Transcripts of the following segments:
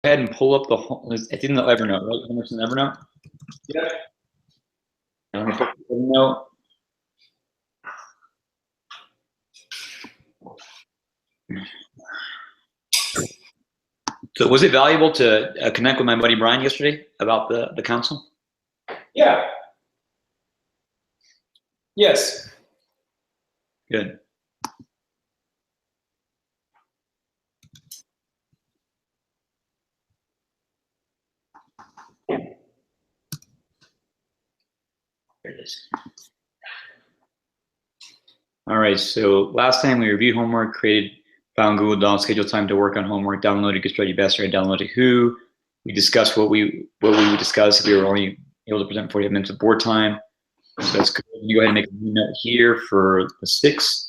ahead and pull up it's in the Evernote, right? Homework's in the Evernote? Yeah. I'm going to put the Evernote. So was it valuable to connect with my buddy Brian yesterday about the council? Yeah. Yes. Good. There it is. All right, so last time we reviewed homework, found Google Docs, scheduled time to work on homework, downloaded Get Ready Best, downloaded Who. We discussed what we would discuss if we were only able to present 48 minutes of board time. So that's good. You go ahead and make a new note here for the 6th.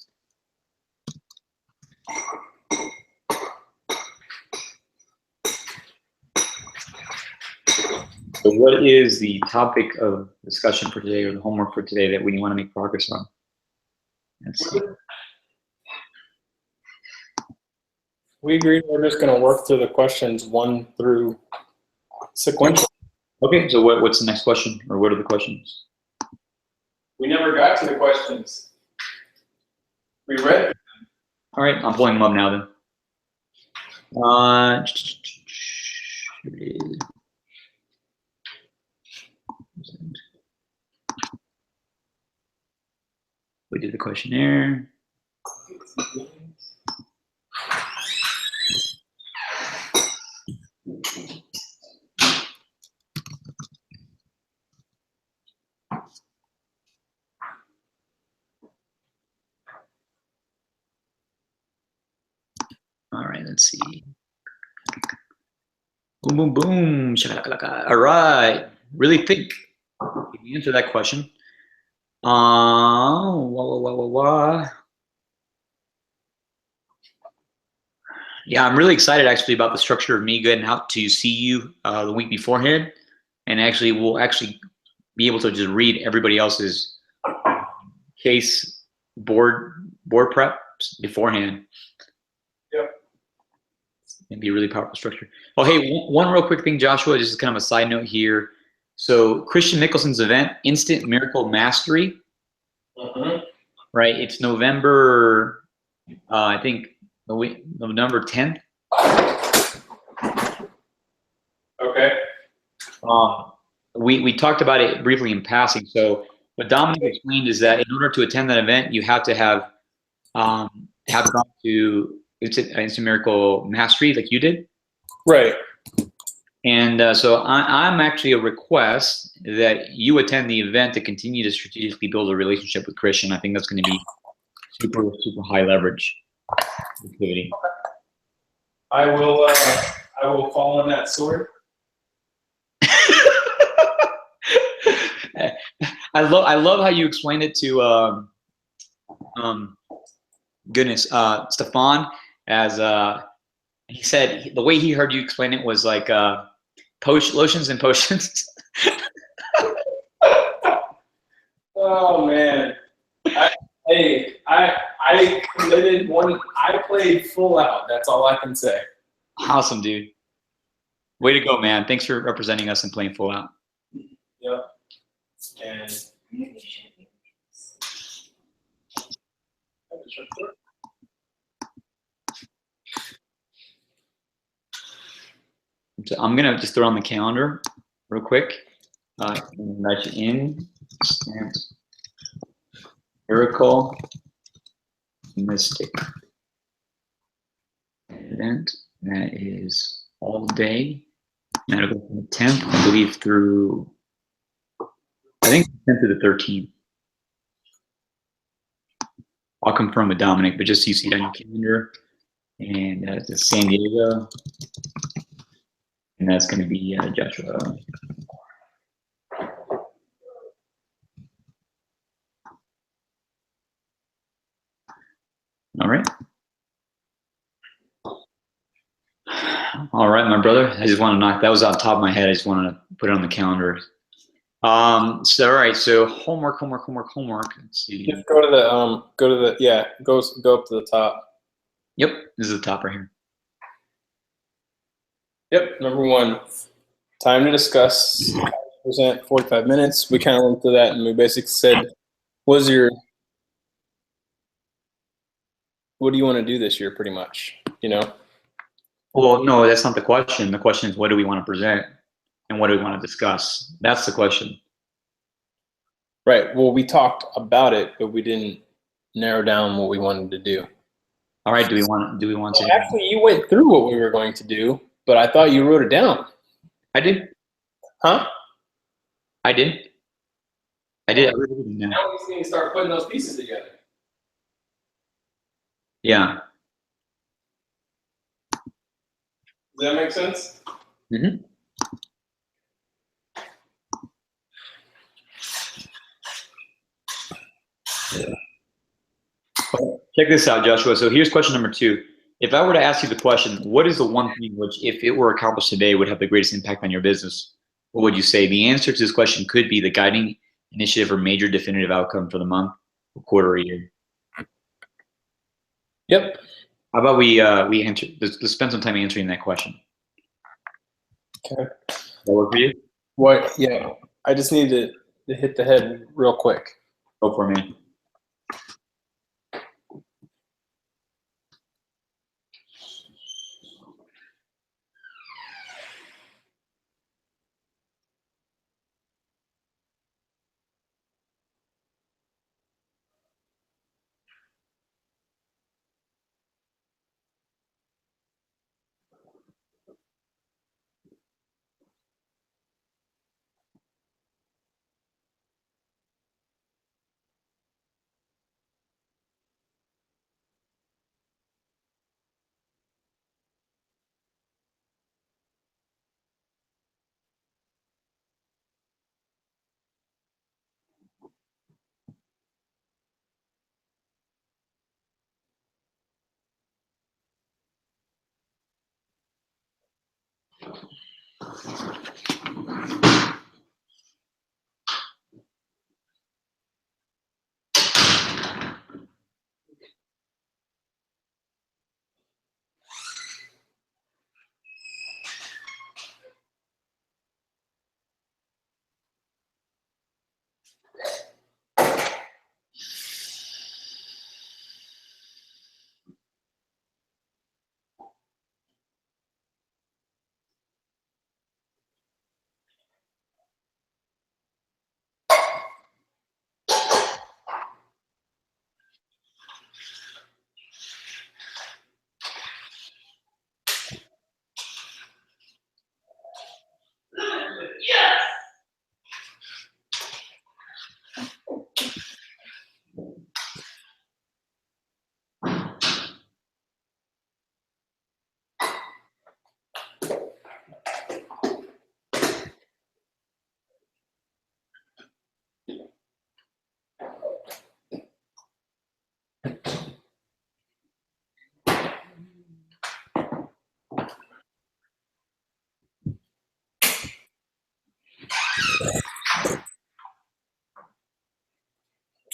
So what is the topic of discussion for today, or the homework for today, that we want to make progress on? Let's see. We agreed we're just going to work through the questions 1 through sequential. Okay, so what's the next question, or what are the questions? We never got to the questions. We read them. All right, I'm pulling them up now then. We did the questionnaire. All right, let's see. Boom, boom, boom. Shakalaka. All right. Really think. Can you answer that question? Yeah, I'm really excited actually about the structure of me getting out to see you the week beforehand, and actually we'll be able to just read everybody else's case board preps beforehand. Yep. It'd be a really powerful structure. Oh, hey, one real quick thing, Joshua, just kind of a side note here. So Christian Mickelson's event, Instant Miracle Mastery, right? It's November, I think, November 10th. Okay. We talked about it briefly in passing. So what Dominic explained is that in order to attend that event, you have to have gone to Instant Miracle Mastery like you did. Right. And so I'm actually a request that you attend the event to continue to strategically build a relationship with Christian. I think that's going to be super, super high leverage activity. I will fall on that sword. I love how you explained it to Stefan, as he said the way he heard you explain it was like lotions and potions. Oh man, I committed one. I played full out. That's all I can say. Awesome, dude. Way to go, man. Thanks for representing us and playing full out. Yep. And so I'm gonna just throw on the calendar real quick. Invite you in. Miracle Mystic event. That is all day. That'll go from the 10th, I believe, through I think 10th to the 13th. I'll confirm with Dominic, but just so you see it on your calendar. And it's San Diego. And that's going to be Joshua. All right. All right, my brother. I just want to knock that was off the top of my head. I just wanted to put it on the calendar. So all right. So homework. Let's see. just go to the go up to the top. Yep, this is the top right here. Yep. Number one, time to discuss. Present 45 minutes. We kind of went through that, and we basically said, what do you want to do this year, pretty much? You know. Well, no, that's not the question. The question is, what do we want to present, and what do we want to discuss? That's the question. Right. Well, we talked about it, but we didn't narrow down what we wanted to do. All right. Do we want to? Well, actually, you went through what we were going to do, but I thought you wrote it down. I did. Huh? I did. I did. I wrote it down. Now we just need to start putting those pieces together. Yeah. Does that make sense? Mm-hmm. Check this out, Joshua. So here's question number 2. If I were to ask you the question, what is the one thing which, if it were accomplished today, would have the greatest impact on your business? What would you say? The answer to this question could be the guiding initiative or major definitive outcome for the month, quarter, or year. Yep. How about we answer? Let's spend some time answering that question. Okay. That work for you? What? Yeah. I just need to hit the head real quick. Go for me.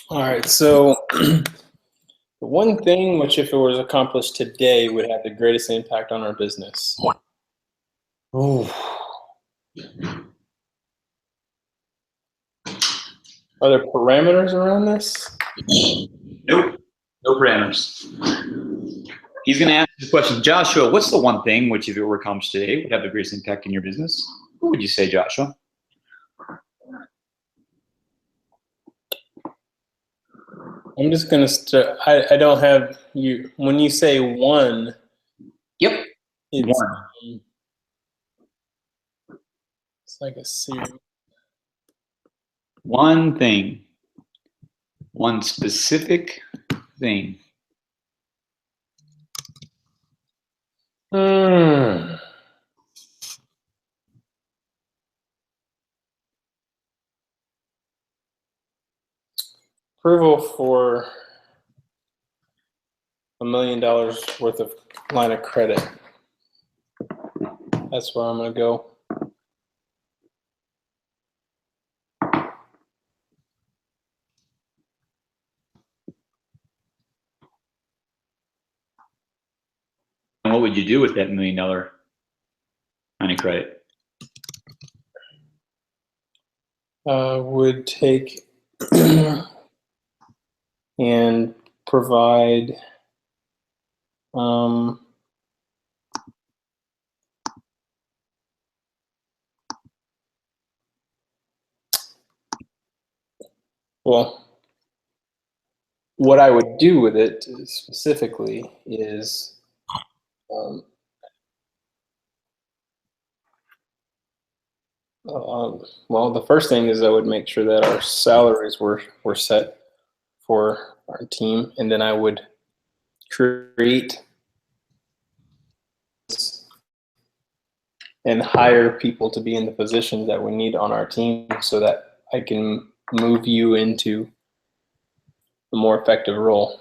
All right. So the one thing which, if it was accomplished today, would have the greatest impact on our business. Ooh. Are there parameters around this? Nope. No parameters. He's going to ask the question, Joshua, what's the one thing which, if it were accomplished today, would have the greatest impact in your business? What would you say, Joshua? I'm just going to I don't have you. When you say one, Yep. it's, One. it's like a series. One thing. One specific thing. Approval for $1 million worth of line of credit. That's where I'm going to go. And what would you do with that $1 million line of credit? Would take and provide well, what I would do with it specifically is well, the first thing is I would make sure that our salaries were set for our team, and then I would create and hire people to be in the positions that we need on our team so that I can move you into a more effective role.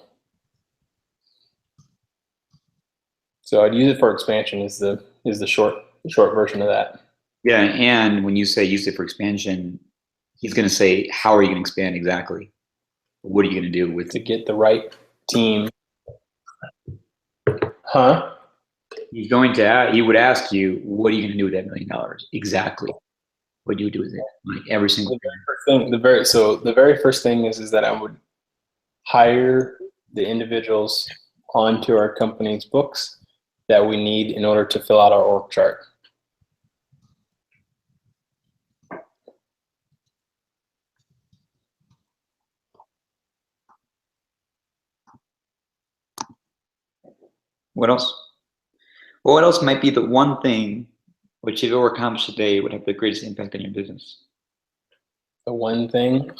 So I'd use it for expansion is the short version of that. Yeah, and when you say use it for expansion, he's going to say, how are you going to expand exactly? What are you going to do with to get the right team? Huh? He's going to. He would ask you, what are you going to do with that $1 million exactly? What do you do with it? Like every single thing. The very first thing is that I would hire the individuals onto our company's books that we need in order to fill out our org chart. What else? Well, what else might be the one thing which, if it were accomplished today, would have the greatest impact on your business? The one thing,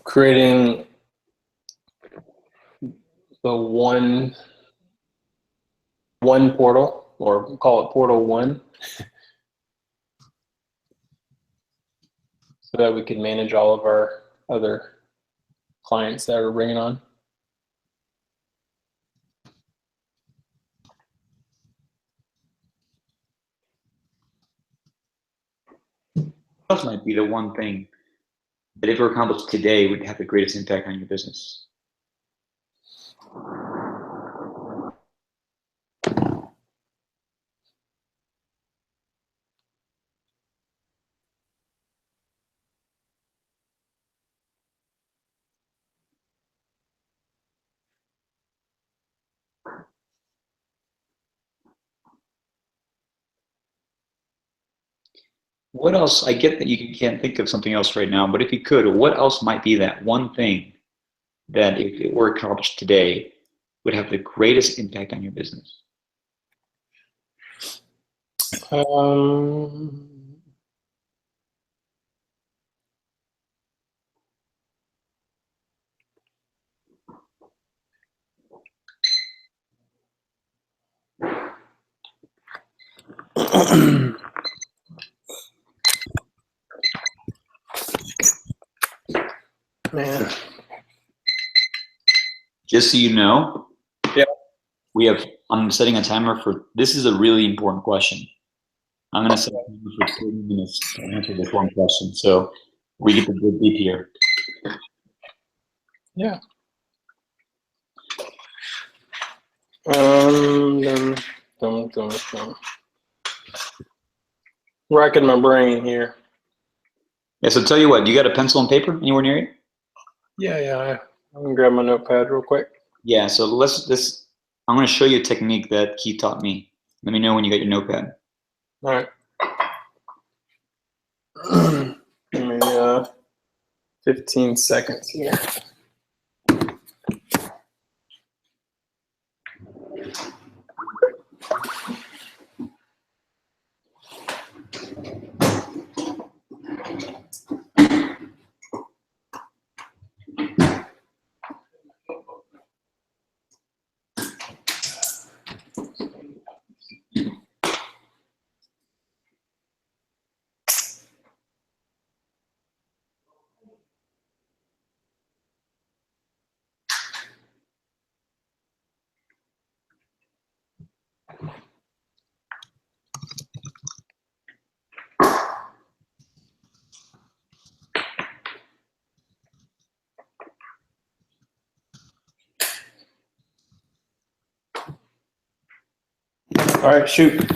creating the one portal, or call it Portal 1, so that we can manage all of our other clients that we're bringing on. What else might be the one thing that, if it were accomplished today, would have the greatest impact on your business? What else? I get that you can't think of something else right now, but if you could, what else might be that one thing that, if it were accomplished today, would have the greatest impact on your business? Man. Just so you know, Yep. I'm setting a timer for, this is a really important question. I'm going to set a timer for 30 minutes to answer this one question. So we get to dig deep here. Yeah. Racking my brain here. Yeah, so tell you what, you got a pencil and paper anywhere near you? Yeah. I'm gonna grab my notepad real quick. Yeah, so I'm going to show you a technique that Keith taught me. Let me know when you got your notepad. All right. Give me 15 seconds here. All right, shoot.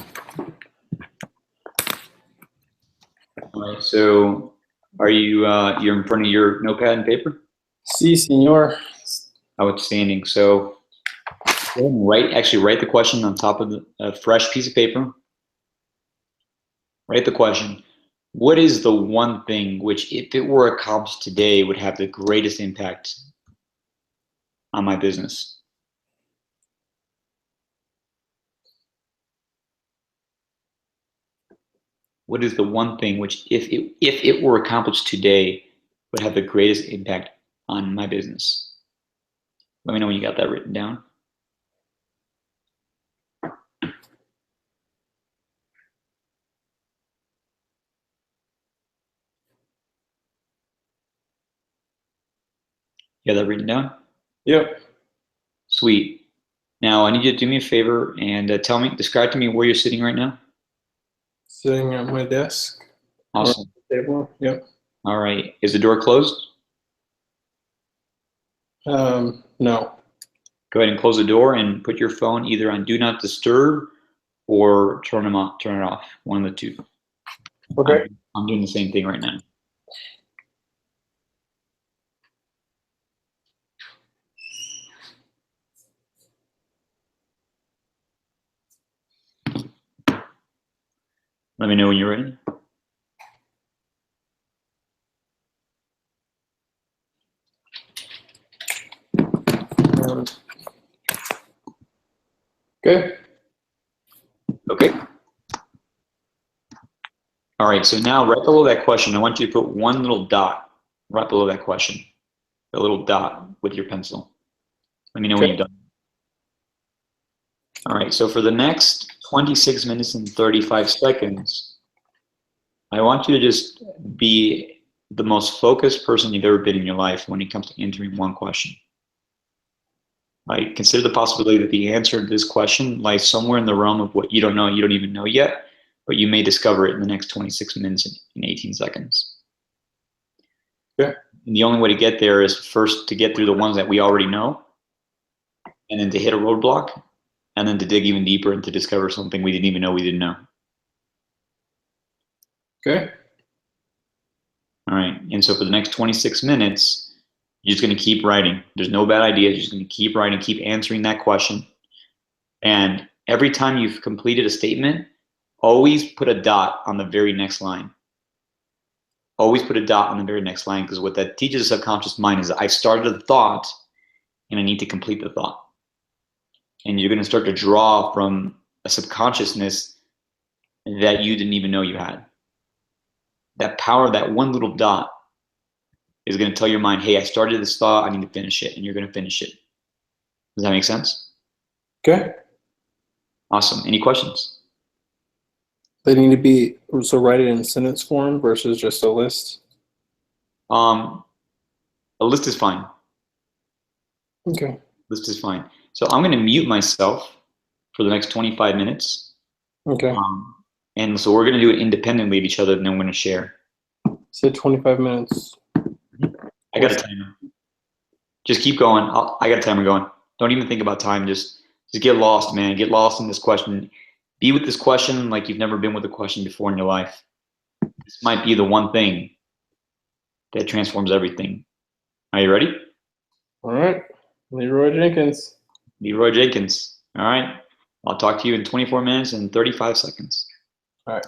All right. So, are you you're in front of your notepad and paper? Si, senor. Outstanding. So, go ahead and write the question on top of a fresh piece of paper. Write the question. What is the one thing which, if it were accomplished today, would have the greatest impact on my business? What is the one thing which, if it were accomplished today, would have the greatest impact on my business? Let me know when you got that written down. You got that written down? Yep. Sweet. Now I need you to do me a favor and describe to me where you're sitting right now. Sitting at my desk. Awesome. Table. Yep. All right. Is the door closed? No. Go ahead and close the door and put your phone either on Do Not Disturb or turn it off. One of the two. Okay. I'm doing the same thing right now. Let me know when you're ready. Good. Okay. All right. So now right below that question, I want you to put one little dot right below that question. A little dot with your pencil. Let me know when you've done. All right. So for the next 26 minutes and 35 seconds, I want you to just be the most focused person you've ever been in your life when it comes to answering one question. Right? Consider the possibility that the answer to this question lies somewhere in the realm of what you don't know, you don't even know yet, but you may discover it in the next 26 minutes and 18 seconds. Yeah. And the only way to get there is first to get through the ones that we already know, and then to hit a roadblock, and then to dig even deeper and to discover something we didn't even know we didn't know. Okay. All right. And so for the next 26 minutes, you're just going to keep writing. There's no bad ideas. You're just going to keep writing, keep answering that question. And every time you've completed a statement, always put a dot on the very next line. Always put a dot on the very next line, because what that teaches the subconscious mind is I started a thought and I need to complete the thought. And you're going to start to draw from a subconsciousness that you didn't even know you had. That power, that one little dot, is going to tell your mind, hey, I started this thought, I need to finish it, and you're going to finish it. Does that make sense? Okay. Awesome. Any questions? They need to be, so write it in sentence form versus just a list. A list is fine. Okay. List is fine. So I'm going to mute myself for the next 25 minutes. Okay. And so we're going to do it independently of each other, and then we're going to share. Say 25 minutes. I got a timer. Just keep going. I got a timer going. Don't even think about time. Just get lost, man. Get lost in this question. Be with this question like you've never been with a question before in your life. This might be the one thing that transforms everything. Are you ready? All right. Leroy Jenkins. Leroy Jenkins. All right. I'll talk to you in 24 minutes and 35 seconds. All right.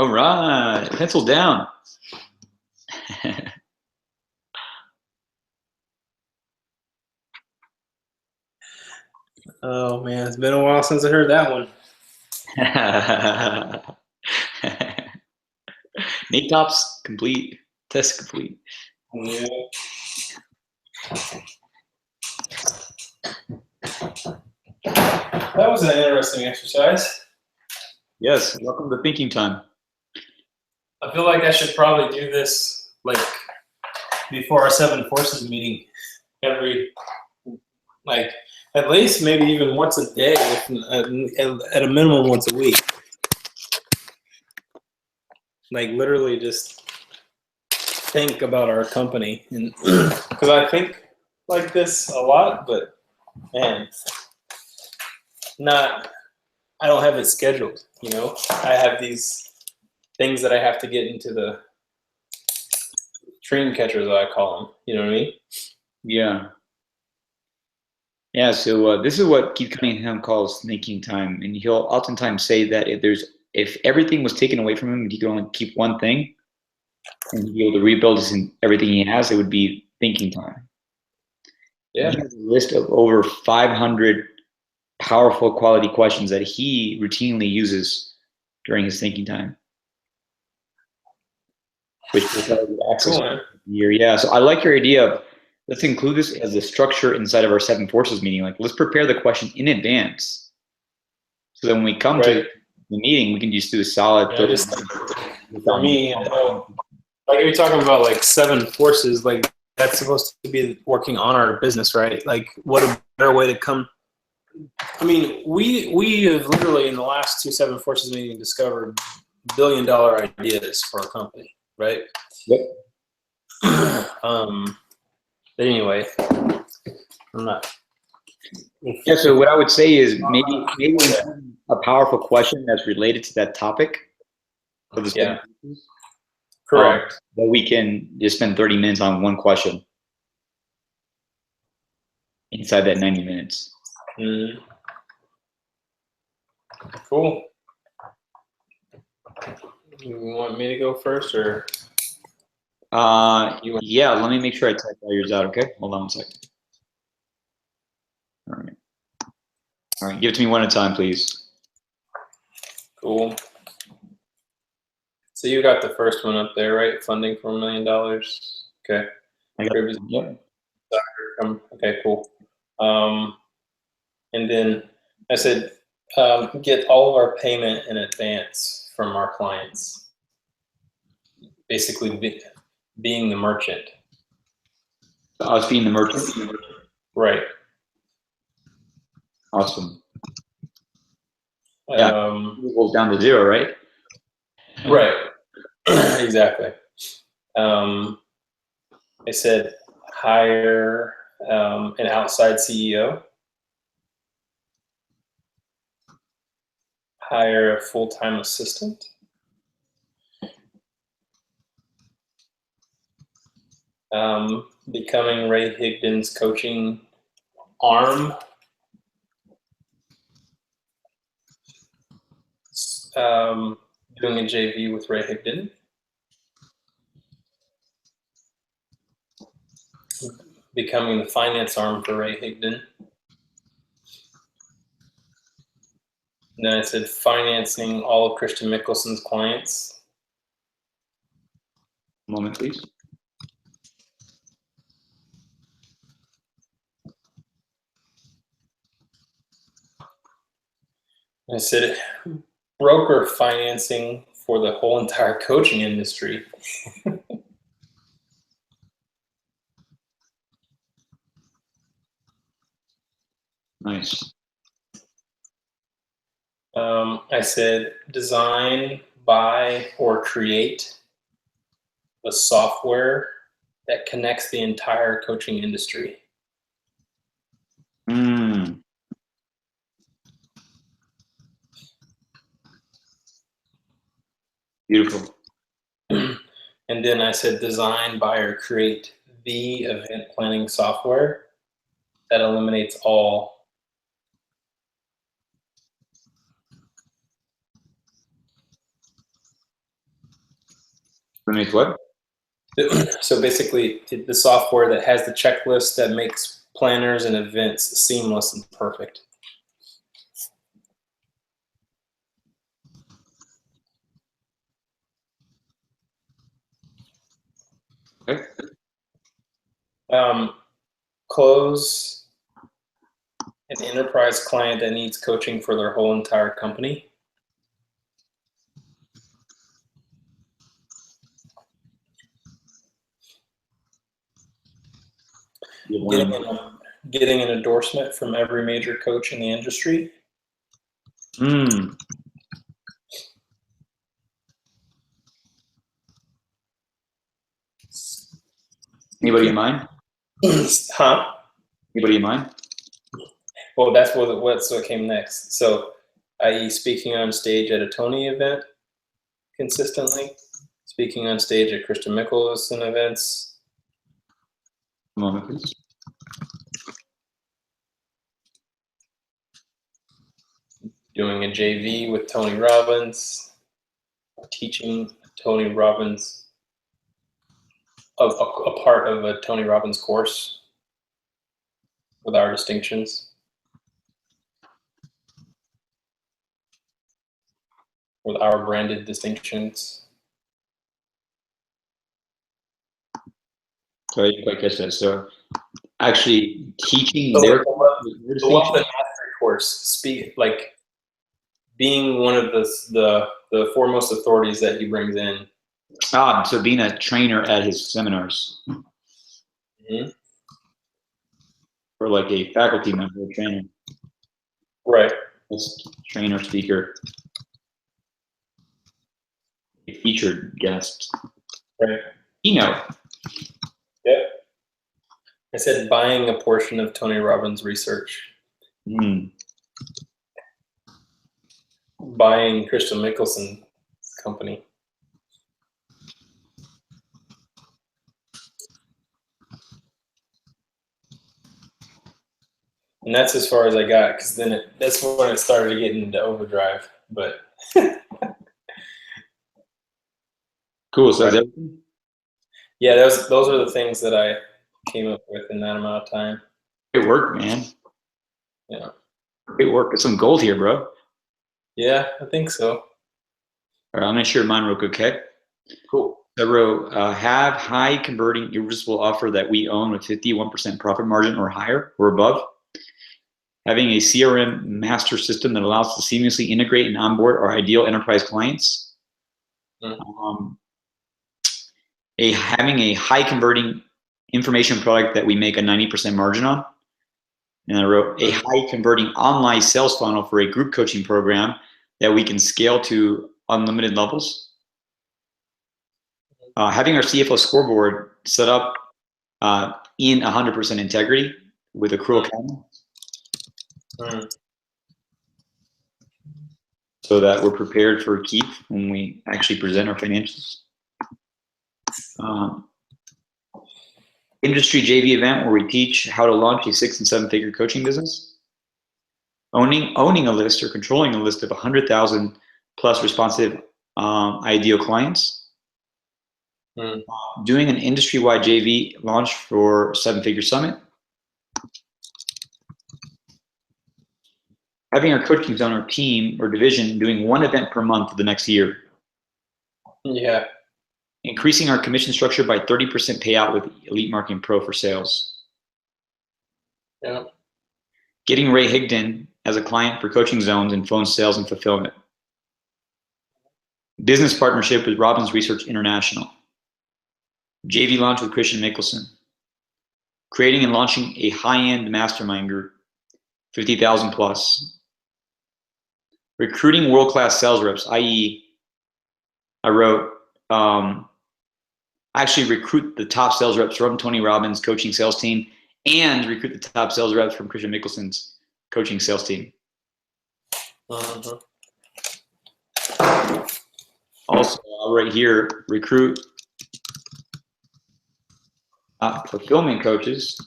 All right, pencil down. Oh man, it's been a while since I heard that one. NATOPS complete. Test complete. Yeah. That was an interesting exercise. Yes, welcome to thinking time. I feel like I should probably do this like before our 7 Forces meeting every, like at least maybe even once a day, at a minimum once a week. Like literally just think about our company, and because I think like this a lot, but man, I don't have it scheduled, you know. I have these things that I have to get into the dream catchers, I call them, you know what I mean? Yeah. Yeah, so this is what Keith Cunningham calls thinking time, and he'll oftentimes say that if everything was taken away from him and he could only keep one thing and he'd be able to rebuild everything he has, it would be thinking time. Yeah. He has a list of over 500 powerful quality questions that he routinely uses during his thinking time, which will probably access Cool, year. Yeah, so I like your idea of let's include this as a structure inside of our 7 Forces meeting. Like, let's prepare the question in advance, so that when we come to the meeting, we can just do a solid. Yeah, just for me, I know, like you're talking about like 7 Forces, like that's supposed to be working on our business, right? Like, what a better way to come. I mean, we have literally in the last 2 7 Forces meetings discovered billion-dollar ideas for our company, right? Yep. But anyway, I'm not. Yeah. So what I would say is maybe a powerful question that's related to that topic. For the Yeah. Correct. That we can just spend 30 minutes on one question inside that 90 minutes. Mm. Cool. You want me to go first, or? Yeah, let me make sure I type all yours out, okay? Hold on one second. All right, give it to me one at a time, please. Cool. So you got the first one up there, right? Funding for $1 million. Okay. I got it. Yep. Okay, cool. And then I said, get all of our payment in advance from our clients. Basically, being the merchant. Us being the merchant. Right. Awesome. Yeah. It goes down to 0, right? Right. Exactly. I said hire an outside CEO, hire a full-time assistant, becoming Ray Higdon's coaching arm, doing a JV with Ray Higdon, becoming the finance arm for Ray Higdon. And then I said financing all of Christian Mickelson's clients. Moment, please. I said broker financing for the whole entire coaching industry. Nice. I said design, buy, or create a software that connects the entire coaching industry. Beautiful. And then I said design, buy, or create the event planning software that eliminates all Eliminates what? So basically, the software that has the checklist that makes planners and events seamless and perfect. Okay. Close an enterprise client that needs coaching for their whole entire company. Getting an endorsement from every major coach in the industry. Anybody in mind? Huh? Anybody in mind? Well, that's what came next. So, i.e., speaking on stage at a Tony event consistently, speaking on stage at Christian Mickelson events. A moment, please. Doing a JV with Tony Robbins, teaching Tony Robbins a part of a Tony Robbins course with our distinctions, with our branded distinctions. So I didn't quite catch that. So actually teaching So their the Wealth and Mastery course, being one of the foremost authorities that he brings in. So being a trainer at his seminars. Mm-hmm. Or like a faculty member, a trainer. Right. Trainer, speaker, a featured guest. Right. Keynote. Yep. I said buying a portion of Tony Robbins' research. Buying Christian Mickelson's company. And that's as far as I got, because then that's when it started getting into overdrive. But Cool. So that's everything? Yeah, those are the things that I came up with in that amount of time. Great work, man. Yeah. Great work. There's some gold here, bro. Yeah, I think so. All right, I'm gonna share mine real quick, okay? Cool. I wrote, have high converting irresistible offer that we own with 51% profit margin or higher or above. Having a CRM master system that allows us to seamlessly integrate and onboard our ideal enterprise clients. Having a high converting information product that we make a 90% margin on. And I wrote a high converting online sales funnel for a group coaching program that we can scale to unlimited levels. Having our CFO scoreboard set up in 100% integrity with accrual accounting. So that we're prepared for Keith when we actually present our financials. Industry JV event where we teach how to launch a 6- and 7-figure coaching business. Owning a list or controlling a list of 100,000 plus responsive ideal clients. Doing an industry-wide JV launch for 7-figure summit. Having our coaching zone or team or division doing one event per month for the next year. Yeah. Increasing our commission structure by 30% payout with Elite Marketing Pro for sales. Yeah. Getting Ray Higdon as a client for coaching zones and phone sales and fulfillment. Business partnership with Robbins Research International. JV launch with Christian Mickelson. Creating and launching a high-end mastermind group, 50,000 plus. Recruiting world-class sales reps, i.e., I wrote, actually recruit the top sales reps from Tony Robbins' coaching sales team and recruit the top sales reps from Christian Mickelson's coaching sales team. Also, right here, recruit fulfillment coaches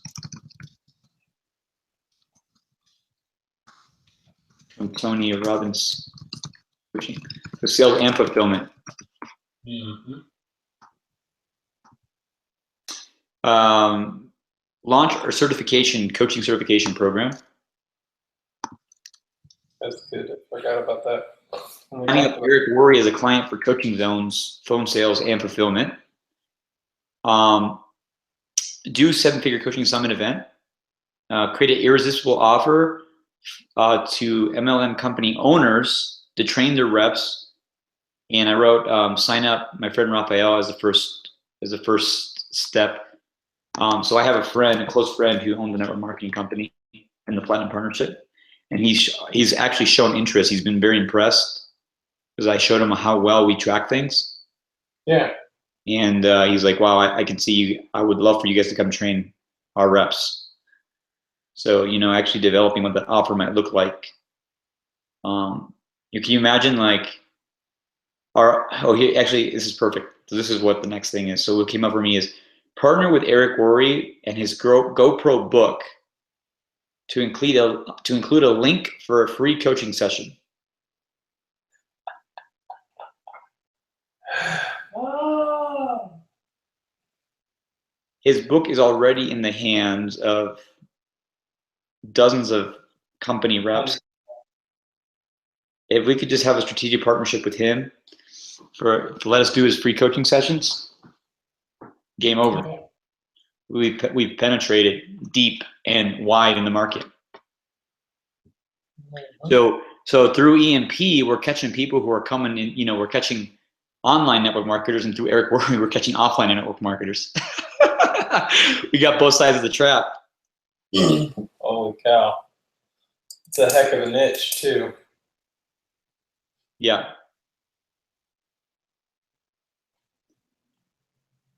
from Tony Robbins coaching, so sales and fulfillment. Launch our coaching certification program. That's good. I forgot about that. Signing up Eric Worre as a client for Coaching Zone's phone sales and fulfillment. Do 7-figure coaching summit event. Create an irresistible offer to MLM company owners to train their reps. And I wrote sign up my friend Raphael as the first step. So I have a close friend who owns a network marketing company in the Platinum Partnership, and he's actually shown interest. He's been very impressed because I showed him how well we track things. Yeah. And he's like, wow, I can see you. I would love for you guys to come train our reps. So, actually developing what the offer might look like. Can you imagine this is perfect. So this is what the next thing is. So what came up for me is partner with Eric Worre and his GoPro book to include a link for a free coaching session. His book is already in the hands of dozens of company reps. If we could just have a strategic partnership with him to let us do his free coaching sessions, game over. We've penetrated deep and wide in the market. So through EMP, we're catching people who are coming in. We're catching online network marketers, and through Eric Worre, we're catching offline network marketers. We got both sides of the trap. Holy cow. It's a heck of a niche too. Yeah.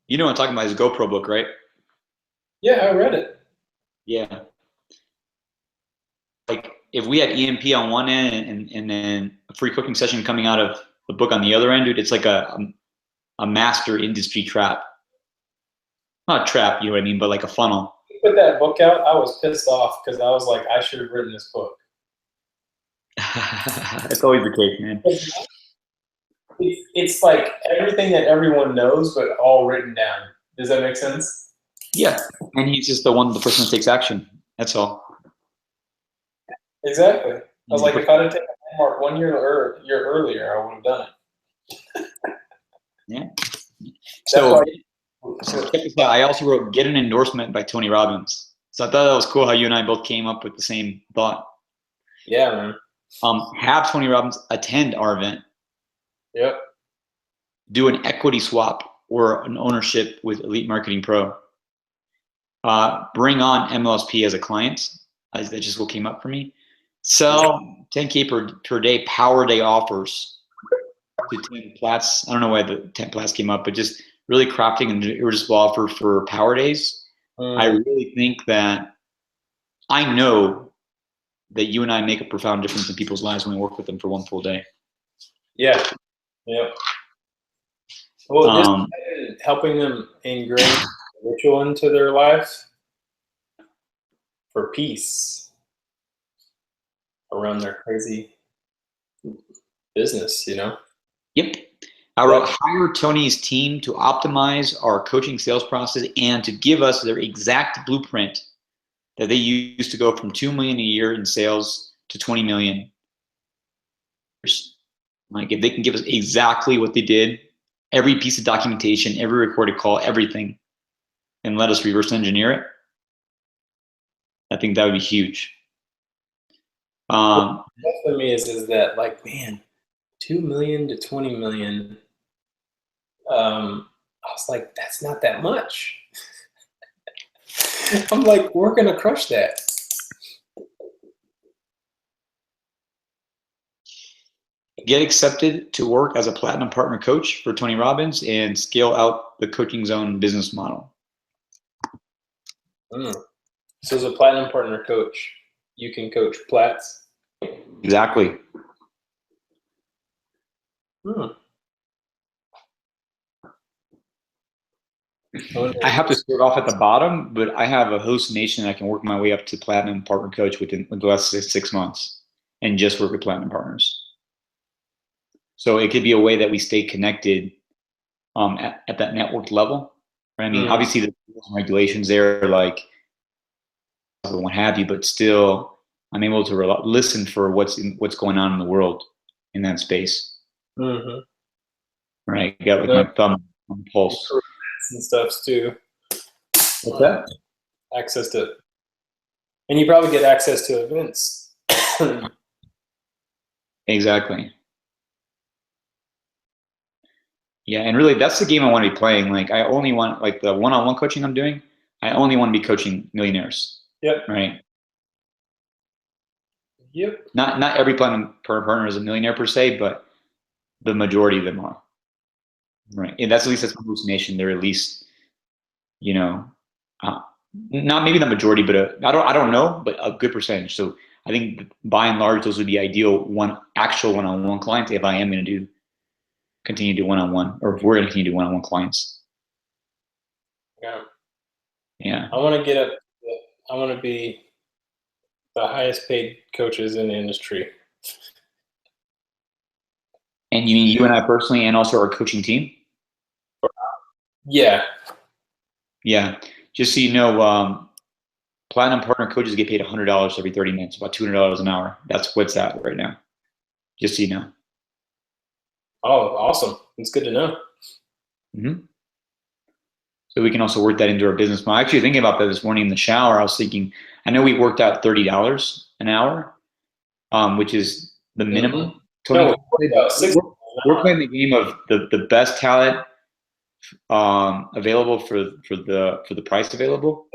You know what I'm talking about, his GoPro book, right? Yeah, I read it. Yeah. Like if we had EMP on one end and then a free cooking session coming out of the book on the other end, dude, it's like a master industry trap. Not a trap, you know what I mean, but like a funnel. You put that book out, I was pissed off because I was like, I should have written this book. It's always the case, man. It's like everything that everyone knows, but all written down. Does that make sense? Yeah, and he's just the person that takes action. That's all. Exactly. I was like, if I'd have taken a mark 1 year earlier, I would have done it. Yeah. So check this out. I also wrote "Get an Endorsement" by Tony Robbins. So I thought that was cool how you and I both came up with the same thought. Yeah, man. Have Tony Robbins attend our event. Yep. Do an equity swap or an ownership with Elite Marketing Pro. Bring on MLSP as a client. That just what came up for me. Sell 10K per day power day offers to 10 plats. I don't know why the 10 plats came up, but just really crafting an irresistible offer for power days. I really think that I know that you and I make a profound difference in people's lives when we work with them for one full day. Yeah. Yeah. Well, just helping them ingrain ritual into their life for peace around their crazy business, Yep. I wrote, hire Tony's team to optimize our coaching sales process and to give us their exact blueprint that they use to go from 2 million a year in sales to 20 million. Like if they can give us exactly what they did, every piece of documentation, every recorded call, everything, and let us reverse engineer it, I think that would be huge. That for me is that like, man, 2 million to 20 million. I was like, that's not that much. I'm like, we're gonna crush that. Get accepted to work as a platinum partner coach for Tony Robbins and scale out the Coaching Zone business model. So as a platinum partner coach, you can coach plats? Exactly. I have to start off at the bottom, but I have a hallucination I can work my way up to platinum partner coach within the last 6 months and just work with platinum partners. So it could be a way that we stay connected at that network level. Right? I mean, obviously the rules and regulations there, like what have you, but still, I'm able to listen for what's going on in the world in that space. Mm-hmm. Right? I got like my thumb on the pulse and stuff too. What's that? Access to, and you probably get access to events. Exactly. Yeah, and really, that's the game I want to be playing. Like, I only want, like, the one-on-one coaching I'm doing, I only want to be coaching millionaires. Yep. Right. Yep. Not every partner is a millionaire per se, but the majority of them are. Right. And that's, at least that's my hallucination. They're at least, you know, not maybe the majority, but I don't know, but a good percentage. So I think by and large, those would be ideal actual one-on-one clients if I am going to continue to do one-on-one, or if we're going to continue to do one-on-one clients. Yeah. Yeah. I want to get up. I want to be the highest paid coaches in the industry. And you mean you and I personally, and also our coaching team? Yeah. Yeah. Just so you know, platinum partner coaches get paid $100 every 30 minutes, about $200 an hour. That's what's at right now. Just so you know. Oh, awesome. It's good to know. Mm-hmm. So we can also work that into our business model. Actually, thinking about that this morning in the shower, I was thinking, I know we worked out $30 an hour, which is the minimum. No, We're playing the game of the best talent available for the price available.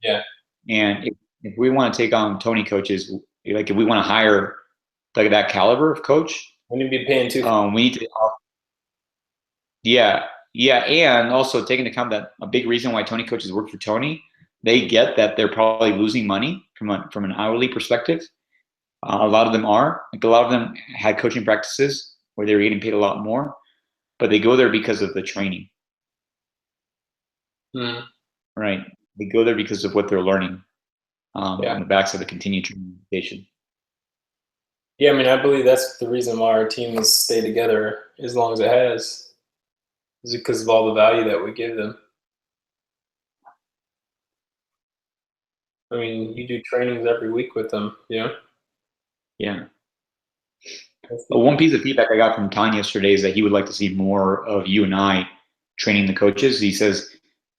Yeah. And if we want to take on Tony coaches, like if we want to hire like that caliber of coach, we need to be paying too. We need to. Yeah, and also take into account that a big reason why Tony coaches work for Tony, they get that they're probably losing money from an hourly perspective. A lot of them are. Like, a lot of them had coaching practices where they were getting paid a lot more, but they go there because of the training. Mm. Right? They go there because of what they're learning on the backs of the continued training. Yeah, I mean, I believe that's the reason why our team has stayed together as long as it has, is because of all the value that we give them. I mean, you do trainings every week with them, you know? Yeah. One piece of feedback I got from Tanya yesterday is that he would like to see more of you and I training the coaches. He says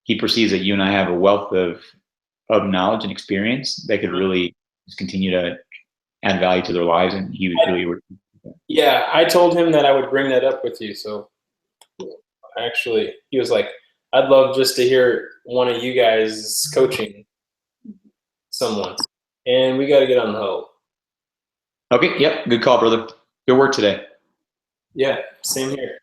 he perceives that you and I have a wealth of knowledge and experience that could really just continue to add value to their lives, and he would really work. Yeah, I told him that I would bring that up with you. So actually, he was like, I'd love just to hear one of you guys coaching someone. And we got to get on the huddle. Okay, yep, good call, brother. Good work today. Yeah, same here.